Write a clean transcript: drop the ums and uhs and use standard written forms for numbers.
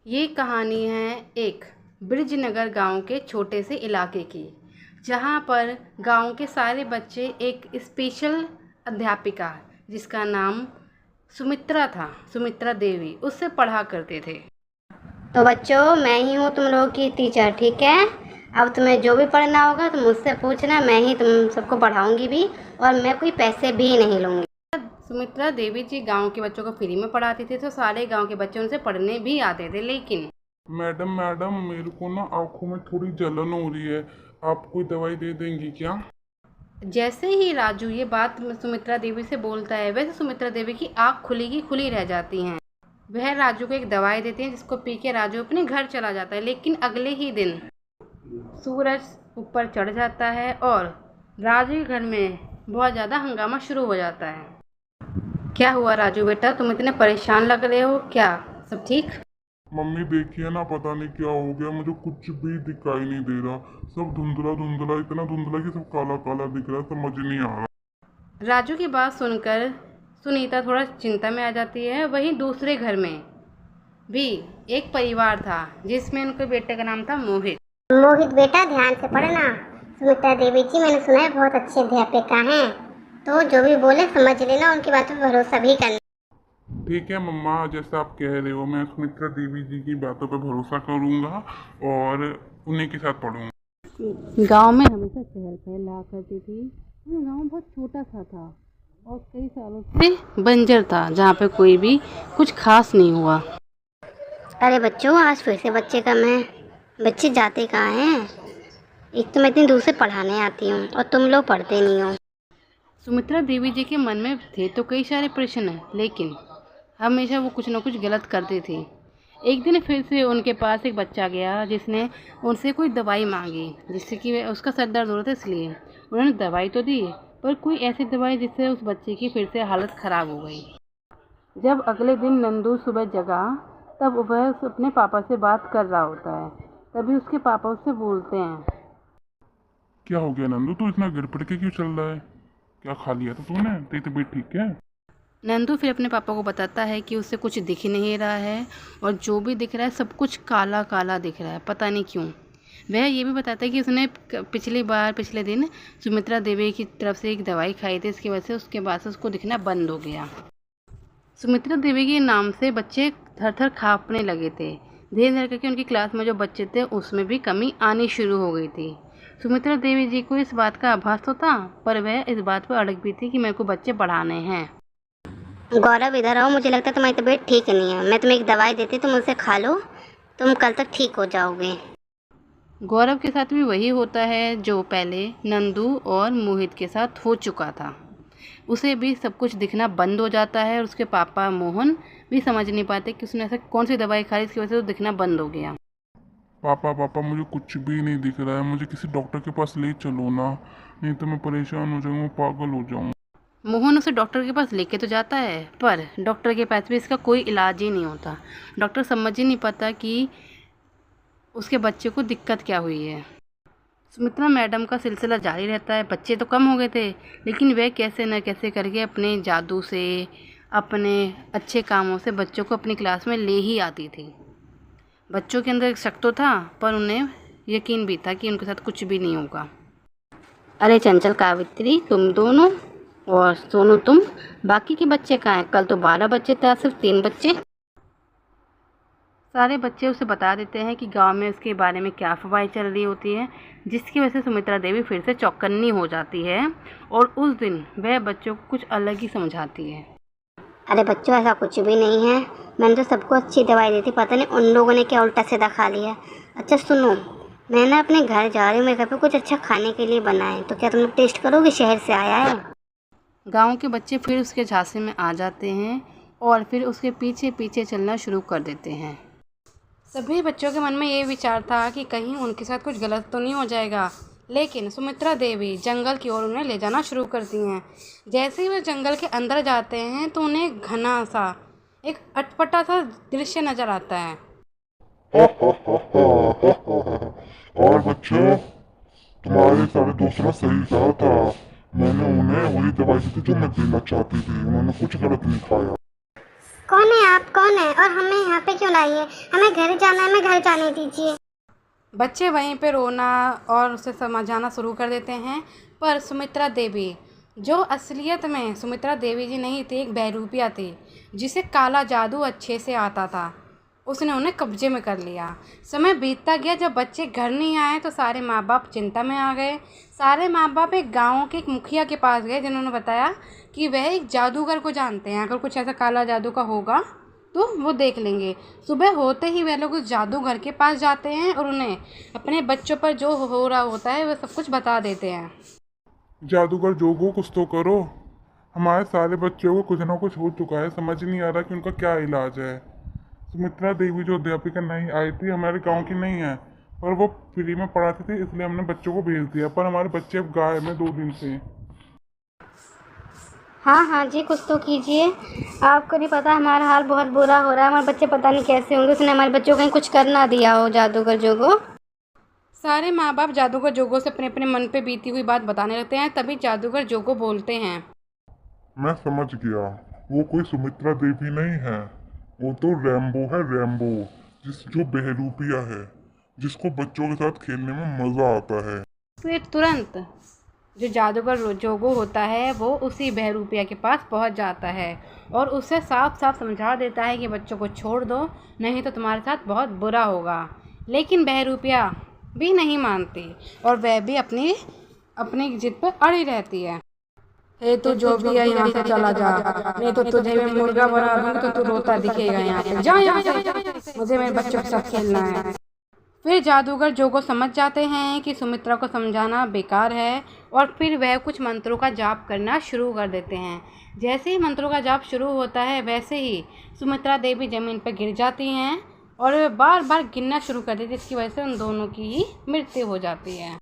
ये कहानी है एक बृजनगर गांव के छोटे से इलाके की, जहां पर गांव के सारे बच्चे एक स्पेशल अध्यापिका जिसका नाम सुमित्रा था, सुमित्रा देवी, उससे पढ़ा करते थे। तो बच्चों, मैं ही हूँ तुम लोगों की टीचर। ठीक है, अब तुम्हें जो भी पढ़ना होगा तुम मुझसे पूछना, मैं ही तुम सबको पढ़ाऊंगी भी, और मैं कोई पैसे भी नहीं लूँगी। सुमित्रा देवी जी गांव के बच्चों को फ्री में पढ़ाती थी, तो सारे गांव के बच्चे उनसे पढ़ने भी आते थे। लेकिन मैडम मैडम मेरे को ना आंखों में थोड़ी जलन हो रही है। आप कोई दवाई दे देंगी क्या? जैसे ही राजू ये बात सुमित्रा देवी से बोलता है, वैसे सुमित्रा देवी की आँख खुली की खुली रह जाती हैं। वह राजू को एक दवाई देती हैं, जिसको पी के राजू अपने घर चला जाता है। लेकिन अगले ही दिन सूरज ऊपर चढ़ जाता है और राजू के घर में बहुत ज़्यादा हंगामा शुरू हो जाता है। क्या हुआ राजू बेटा, तुम इतने परेशान लग रहे हो, क्या सब ठीक? मम्मी देखिए ना, पता नहीं क्या हो गया, मुझे कुछ भी दिखाई नहीं दे रहा। सब धुंधला धुंधला, इतना धुंधला कि सब काला काला दिख रहा है, समझ नहीं आ रहा। राजू की बात सुनकर सुनीता थोड़ा चिंता में आ जाती है। वहीं दूसरे घर में भी एक परिवार था, जिसमें उनके बेटे का नाम था मोहित। मोहित बेटा, ध्यान से पढ़ना। सुमित्रा देवी जी मैंने सुना है बहुत अच्छे अध्यापिका हैं, तो जो भी बोले समझ लेना, उनकी बातों पर भरोसा भी करना। ठीक है मम्मा, जैसा आप कह रहे हो मैं सुमित्रा देवी जी की बातों पर भरोसा करूंगा और उन्हीं के साथ पढ़ूंगा। गांव में हमेशा चहल पहल रहा करती थी। वो गांव बहुत छोटा सा था और कई सालों से बंजर था, जहाँ पे कोई भी कुछ खास नहीं हुआ। अरे बच्चों, आज फिर से बच्चे कम हैं। बच्चे जाते कहाँ हैं? एक तो मैं इतनी दूर से पढ़ाने आती हूँ और तुम लोग पढ़ते नहीं हो। सुमित्रा देवी जी के मन में थे तो कई सारे प्रश्न, लेकिन हमेशा वो कुछ न कुछ गलत करती थी। एक दिन फिर से उनके पास एक बच्चा गया, जिसने उनसे कोई दवाई मांगी, जिससे कि उसका सर दर्द हो रहा था। इसलिए उन्होंने दवाई तो दी, पर कोई ऐसी दवाई जिससे उस बच्चे की फिर से हालत ख़राब हो गई। जब अगले दिन नंदू सुबह जगा, तब वह अपने पापा से बात कर रहा होता है। तभी उसके पापा उससे बोलते हैं, क्या हो गया नंदू, तू इतना गिड़पड़ के क्यों चल रहा है? क्या खा लिया था तूने? तेरी तबीयत ठीक है? नंदू फिर अपने पापा को बताता है कि उसे कुछ दिख नहीं रहा है, और जो भी दिख रहा है सब कुछ काला काला दिख रहा है, पता नहीं क्यों। वह ये भी बताता है कि उसने पिछले दिन सुमित्रा देवी की तरफ से एक दवाई खाई थी, इसकी वजह से उसके बाद से उसको दिखना बंद हो गया। सुमित्रा देवी के नाम से बच्चे थर थर काँपने लगे थे। धीरे धीरे करके उनकी क्लास में जो बच्चे थे उसमें भी कमी आनी शुरू हो गई थी। सुमित्रा देवी जी को इस बात का आभास तो था, पर वह इस बात पर अड़ग भी थी कि मेरे को बच्चे पढ़ाने हैं। गौरव, इधर आओ। मुझे लगता है तुम्हारी तबीयत ठीक नहीं है। मैं तुम्हें एक दवाई देती, तुम उसे खा लो, तुम कल तक ठीक हो जाओगे। गौरव के साथ भी वही होता है जो पहले नंदू और मोहित के साथ हो चुका था। उसे भी सब कुछ दिखना बंद हो जाता है और उसके पापा मोहन भी समझ नहीं पाते कि उसने ऐसा कौन सी दवाई खाई इसकी वजह से तो दिखना बंद हो गया। पापा पापा, मुझे कुछ भी नहीं दिख रहा है, मुझे किसी डॉक्टर के पास ले चलो ना, नहीं तो मैं परेशान हो जाऊंगा, पागल हो जाऊंगा। मोहन उसे डॉक्टर के पास लेके तो जाता है, पर डॉक्टर के पास भी इसका कोई इलाज ही नहीं होता। डॉक्टर समझ ही नहीं पाता कि उसके बच्चे को दिक्कत क्या हुई है। सुमित्रा मैडम का सिलसिला जारी रहता है। बच्चे तो कम हो गए थे, लेकिन वह कैसे न कैसे करके अपने जादू से, अपने अच्छे कामों से बच्चों को अपनी क्लास में ले ही आती थी। बच्चों के अंदर एक शक तो था, पर उन्हें यकीन भी था कि उनके साथ कुछ भी नहीं होगा। अरे चंचल, कावित्री, तुम दोनों, और सोनू तुम, बाकी के बच्चे कहाँ हैं? कल तो 12 बच्चे थे, आज सिर्फ 3 बच्चे। सारे बच्चे उसे बता देते हैं कि गांव में उसके बारे में क्या अफवाहें चल रही होती है, जिसकी वजह से सुमित्रा देवी फिर से चौकन्नी हो जाती है और उस दिन वह बच्चों को कुछ अलग ही समझाती है। अरे बच्चों, ऐसा कुछ भी नहीं है। मैंने तो सबको अच्छी दवाई दी थी, पता नहीं उन लोगों ने क्या उल्टा सीधा खा लिया। अच्छा सुनो, मैं ना अपने घर जा रही हूँ, मेरे घर पे कुछ अच्छा खाने के लिए बना है, तो क्या तुम लोग टेस्ट करोगे? शहर से आया है। गांव के बच्चे फिर उसके झांसे में आ जाते हैं और फिर उसके पीछे पीछे चलना शुरू कर देते हैं। सभी बच्चों के मन में ये विचार था कि कहीं उनके साथ कुछ गलत तो नहीं हो जाएगा, लेकिन सुमित्रा देवी जंगल की ओर उन्हें ले जाना शुरू करती हैं। जैसे ही वे जंगल के अंदर जाते हैं तो उन्हें घना सा एक अटपटा सा दृश्य नजर आता है। और बच्चों, तुम्हारे सारे दोस्तों सही कहा था, मैंने उन्हें वही दवाई दी थी जो मैं देना चाहती थी, उन्होंने कुछ गलत नहीं खाया। कौन है आप, कौन है, और हमें यहाँ पे क्यों लाई है? हमें घर जाना है, हमें घर जाने दीजिए। बच्चे वहीं पे रोना और उसे समझाना शुरू कर देते हैं। पर सुमित्रा देवी, जो असलियत में सुमित्रा देवी जी नहीं थी, एक बहरूपिया थी जिसे काला जादू अच्छे से आता था, उसने उन्हें कब्जे में कर लिया। समय बीतता गया, जब बच्चे घर नहीं आए तो सारे माँ बाप चिंता में आ गए। सारे माँ बाप एक गांव के एक मुखिया के पास गए, जिन्होंने बताया कि वह एक जादूगर को जानते हैं, अगर कुछ ऐसा काला जादू का होगा तो वो देख लेंगे। सुबह होते ही वह लोग उस जादूगर के पास जाते हैं और उन्हें अपने बच्चों पर जो हो रहा होता है वह सब कुछ बता देते हैं। जादूगर जोगो, कुछ तो करो। हमारे सारे बच्चों को कुछ ना कुछ हो चुका है, समझ नहीं आ रहा कि उनका क्या इलाज है। सुमित्रा देवी जो अध्यापिका नहीं आई थी, हमारे गांव की नहीं है, पर वो फ्री में पढ़ाती थी, इसलिए हमने बच्चों को भेज दिया, पर हमारे बच्चे अब गायब हैं 2 दिन से। हाँ हाँ जी, कुछ तो कीजिए। आपको नहीं पता हमारा हाल बहुत बुरा हो रहा है, हमारे बच्चे पता नहीं कैसे होंगे। उसने हमारे बच्चों को कहीं कुछ कर ना दिया हो जादूगर जोगो। सारे माँ बाप जादूगर जोगो से अपने अपने मन पे बीती हुई बात बताने लगते हैं। तभी जादूगर जोगो बोलते हैं, मैं समझ गया, वो कोई सुमित्रा देवी नहीं है, वो तो रैम्बो है, रैम्बो, जो बहरूपिया है, जिसको बच्चों के साथ खेलने में मज़ा आता है। फिर तुरंत जो जादूगर जोगो होता है वो उसी बहरूपिया के पास पहुंच जाता है और उसे साफ साफ समझा देता है कि बच्चों को छोड़ दो, नहीं तो तुम्हारे साथ बहुत बुरा होगा। लेकिन बहरूपिया भी नहीं मानती और वह भी अपनी जिद पर अड़ी रहती है। हे तू जो भी है यहाँ से चला जा, नहीं तो तुझे मैं मुर्गा बना दूंगी तो तू रोता दिखेगा यहाँ पे। जा यहाँ से, मुझे मेरे बच्चों के साथ खेलना है। फिर जादूगर जोगो समझ जाते हैं कि सुमित्रा को समझाना बेकार है और फिर वह कुछ मंत्रों का जाप करना शुरू कर देते हैं। जैसे ही मंत्रों का जाप शुरू होता है वैसे ही सुमित्रा देवी ज़मीन पर गिर जाती हैं और बार बार गिरना शुरू कर देती है, जिसकी वजह से उन दोनों की ही मृत्यु हो जाती है।